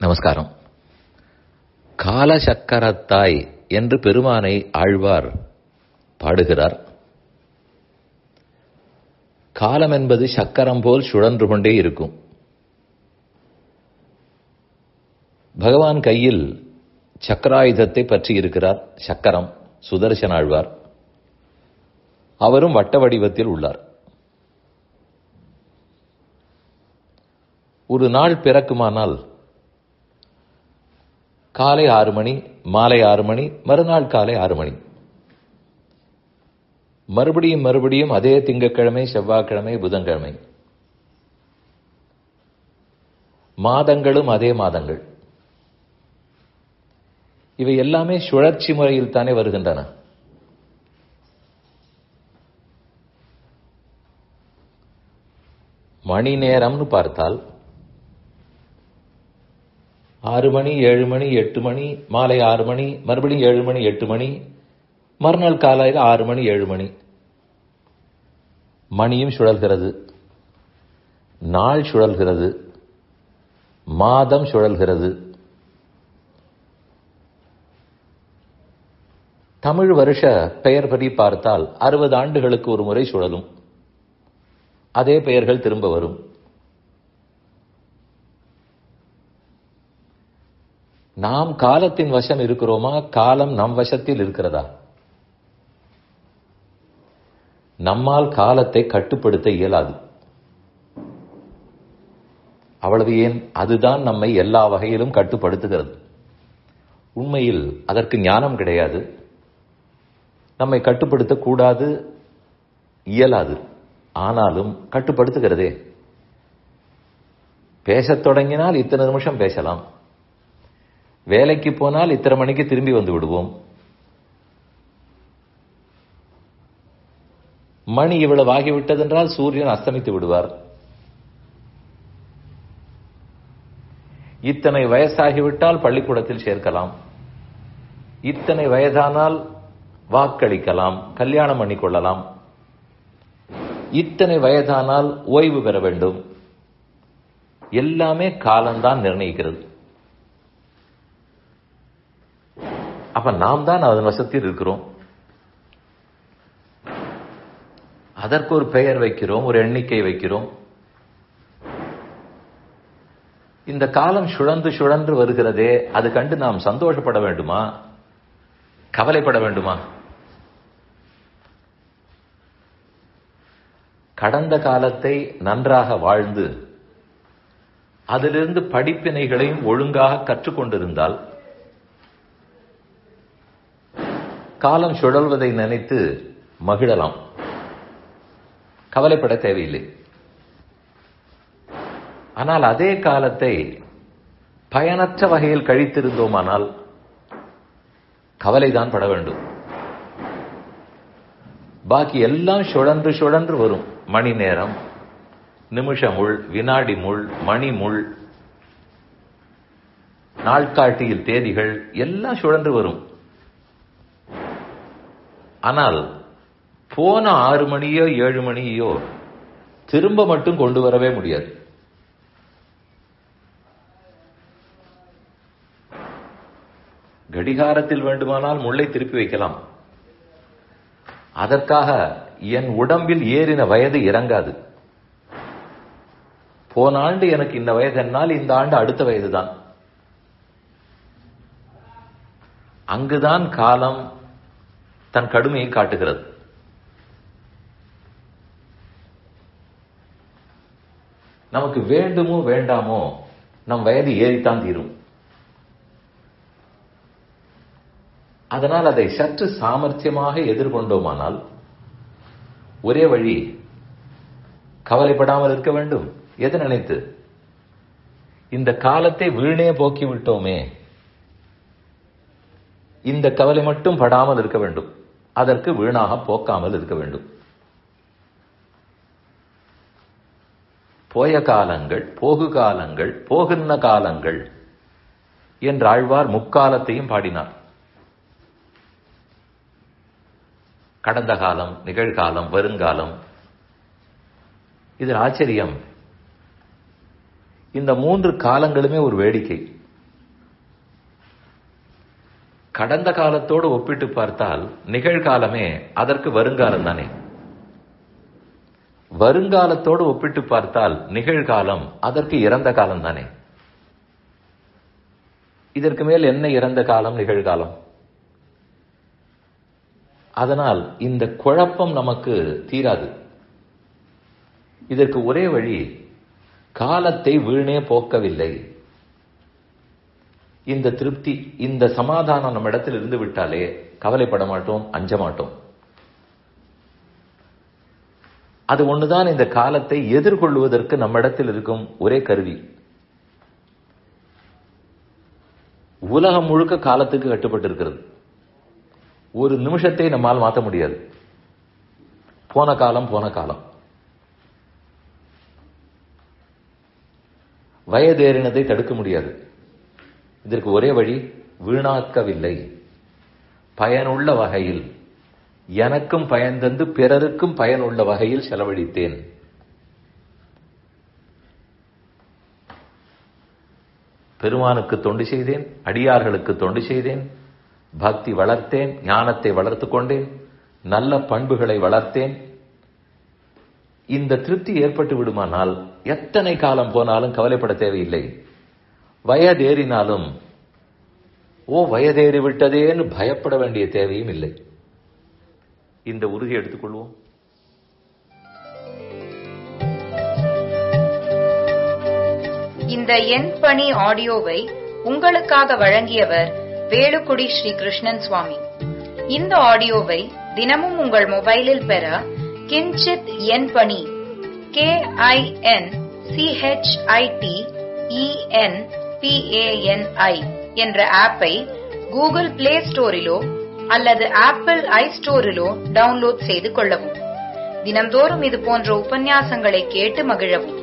நமஸ்காரம். காலசக்கரத்தாய் என்று பெருமானை ஆழ்வார் பாடுகிறார். காலம் என்பது சக்கரம் போல் சுழன்று கொண்டே இருக்கும். பகவான் கையில் சக்கராயுதத்தை பற்றி இருக்கிறார். சக்கரம் சுதர்சன ஆழ்வார். அவரும் வட்ட வடிவத்தில் உள்ளார். ஒரு நாள் பிறக்குமானால் காலை 6 மணி, மாலை 6 மணி, மறுநாள் காலை 6 மணி, மறுபடியும் அதே திங்கட்கிழமை, செவ்வாய்க்கிழமை, புதன்கிழமை, மாதங்களும் அதே மாதங்கள். இவை எல்லாமே சுழற்சி முறையில் தானே வருகின்றன. மணி நேரம்னு பார்த்தால் 6 மணி, 7 மணி, 8 மணி, மாலை 6 மணி, மறுபடியும் 7 மணி, 8 மணி, மறுநாள் காலையில் 6 மணி, 7 மணி. மணியும் சுழல்கிறது, நாள் சுழல்கிறது, மாதம் சுழல்கிறது. தமிழ் வருஷ பெயர் படி பார்த்தால் 60 ஆண்டுகளுக்கு ஒரு முறை சுழலும். அதே பெயர்கள் திரும்ப வரும். நாம் காலத்தின் வசம் இருக்கிறோமா? காலம் நம் வசத்தில் இருக்கிறதா? நம்மால் காலத்தை கட்டுப்படுத்த இயலாது. அவ்வளவு ஏன், அதுதான் நம்மை எல்லா வகையிலும் கட்டுப்படுத்துகிறது. உண்மையில் அதற்கு ஞானம் கிடையாது. நம்மை கட்டுப்படுத்த கூடாது, இயலாது. ஆனாலும் கட்டுப்படுத்துகிறதே. பேசத் தொடங்கினால் இத்தனை நிமிஷம் பேசலாம். வேலைக்கு போனால் இத்தனை மணிக்கு திரும்பி வந்து விடுவோம். மணி இவ்வளவு ஆகிவிட்டதென்றால் சூரியன் அஸ்தமித்து விடுவார். இத்தனை வயசாகிவிட்டால் பள்ளிக்கூடத்தில் சேர்க்கலாம். இத்தனை வயதானால் வாக்களிக்கலாம், கல்யாணம் பண்ணிக்கொள்ளலாம். இத்தனை வயதானால் ஓய்வு பெற வேண்டும். எல்லாமே காலம்தான் நிர்ணயிக்கிறது. அப்ப நாம் தான் அதன் வசத்தில் இருக்கிறோம். அதற்கு ஒரு பெயர் வைக்கிறோம், ஒரு எண்ணிக்கை வைக்கிறோம். இந்த காலம் சுழன்று வருகிறதே, அது கண்டு நாம் சந்தோஷப்பட வேண்டுமா, கவலைப்பட வேண்டுமா? கடந்த காலத்தை நன்றாக வாழ்ந்து அதிலிருந்து படிப்பினைகளையும் ஒழுங்காக கற்றுக்கொண்டிருந்தால் காலம் சுழல்வதை நினைத்து மகிழலாம், கவலைப்பட தேவையில்லை. ஆனால் அதே காலத்தை பயனற்ற வகையில் கழித்திருந்தோமானால் கவலைதான் பட வேண்டும். பாக்கி எல்லாம் சுழன்று வரும். மணி நேரம், நிமிஷமுள், வினாடி முள், மணி முள், நாட்காட்டியில் தேதிகள் எல்லாம் சுழன்று வரும். ஆனால் போன 6 மணியோ 7 மணியோ திரும்ப மட்டும் கொண்டு வரவே முடியாது. கடிகாரத்தில் வேண்டுமானால் முள்ளை திருப்பி வைக்கலாம். அதற்காக என் உடம்பில் ஏறின வயது இறங்காது. போன ஆண்டு எனக்கு இந்த வயது என்னால் இந்த ஆண்டு அடுத்த வயதுதான். அங்குதான் காலம் தன் கடுமையை காட்டுகிறது. நமக்கு வேண்டுமோ வேண்டாமோ நம் வயது ஏறித்தான் தீரும். அதனால் அதை சற்று சாமர்த்தியமாக எதிர்கொண்டோமானால் ஒரே வழி, கவலைப்படாமல் இருக்க வேண்டும். எது நினைத்து? இந்த காலத்தை வீணே போக்கி விட்டோமே, இந்த கவலை மட்டும் படாமல் இருக்க வேண்டும். அதற்கு வீணாக போக்காமல் இருக்க வேண்டும். போய காலங்கள், போகு காலங்கள், போகின்ற காலங்கள் என்று ஆழ்வார் முக்காலத்தையும் பாடினார். கடந்த காலம், நிகழ்காலம், வருங்காலம். இதில் ஆச்சரியம், இந்த 3 காலங்களுமே ஒரு வேடிக்கை. கடந்த காலத்தோடு ஒப்பிட்டு பார்த்தால் நிகழ்காலமே அதற்கு வருங்காலம் தானே. வருங்காலத்தோடு ஒப்பிட்டு பார்த்தால் நிகழ்காலம் அதற்கு இறந்த காலம் தானே. இதற்கு மேல் என்ன இறந்த காலம் நிகழ்காலம்? அதனால் இந்த குழப்பம் நமக்கு தீராது. இதற்கு ஒரே வழி, காலத்தை வீணே போக்கவில்லை. இந்த திருப்தி, இந்த சமாதானம் நம்ம இடத்தில் இருந்து விட்டாலே கவலைப்பட மாட்டோம், அஞ்ச மாட்டோம். அது ஒண்ணுதான் இந்த காலத்தை எதிர்கொள்வதற்கு நம்ம இடத்தில் இருக்கும் ஒரே கருவி. உலகம் முழுக்க காலத்துக்கு கட்டுப்பட்டு இருக்கிறது. ஒரு நிமிஷத்தை நம்மால் மாற்ற முடியாது. போன காலம் போன காலம். வயதேறினதை தடுக்க முடியாது. இதற்கு ஒரே வழி, வீணாக்கவில்லை, பயனுள்ள வகையில், எனக்கும் பயன் தந்து பிறருக்கும் பயனுள்ள வகையில் செலவழித்தேன். பெருமானுக்கு தொண்டு செய்தேன், அடியார்களுக்கு தொண்டு செய்தேன், பக்தி வளர்த்தேன், ஞானத்தை வளர்த்துக் கொண்டேன், நல்ல பண்புகளை வளர்த்தேன். இந்த திருப்தி ஏற்பட்டு விடுமானால் எத்தனை காலம் போனாலும் கவலைப்பட தேவையில்லை. வயதேறினாலும் வயதேறி விட்டதேன்னு பயப்பட வேண்டிய தேவையும் இல்லை. இந்த உறுதி எடுத்துக்கொள்வோம். இந்த என் பணி ஆடியோவை உங்களுக்காக வழங்கியவர் வேலுக்குடி ஸ்ரீ கிருஷ்ணன் சுவாமி. இந்த ஆடியோவை தினமும் உங்கள் மொபைலில் பெற கிஞ்சித் என் பணி KINCHITENPANI என்ற ஆப்பை கூகுள் பிளே ஸ்டோரிலோ அல்லது ஆப்பிள் ஐஸ்டோரிலோ டவுன்லோட் செய்து கொள்ளவும். தினம்தோறும் இது போன்ற உபன்யாசங்களை கேட்டு மகிழவும்.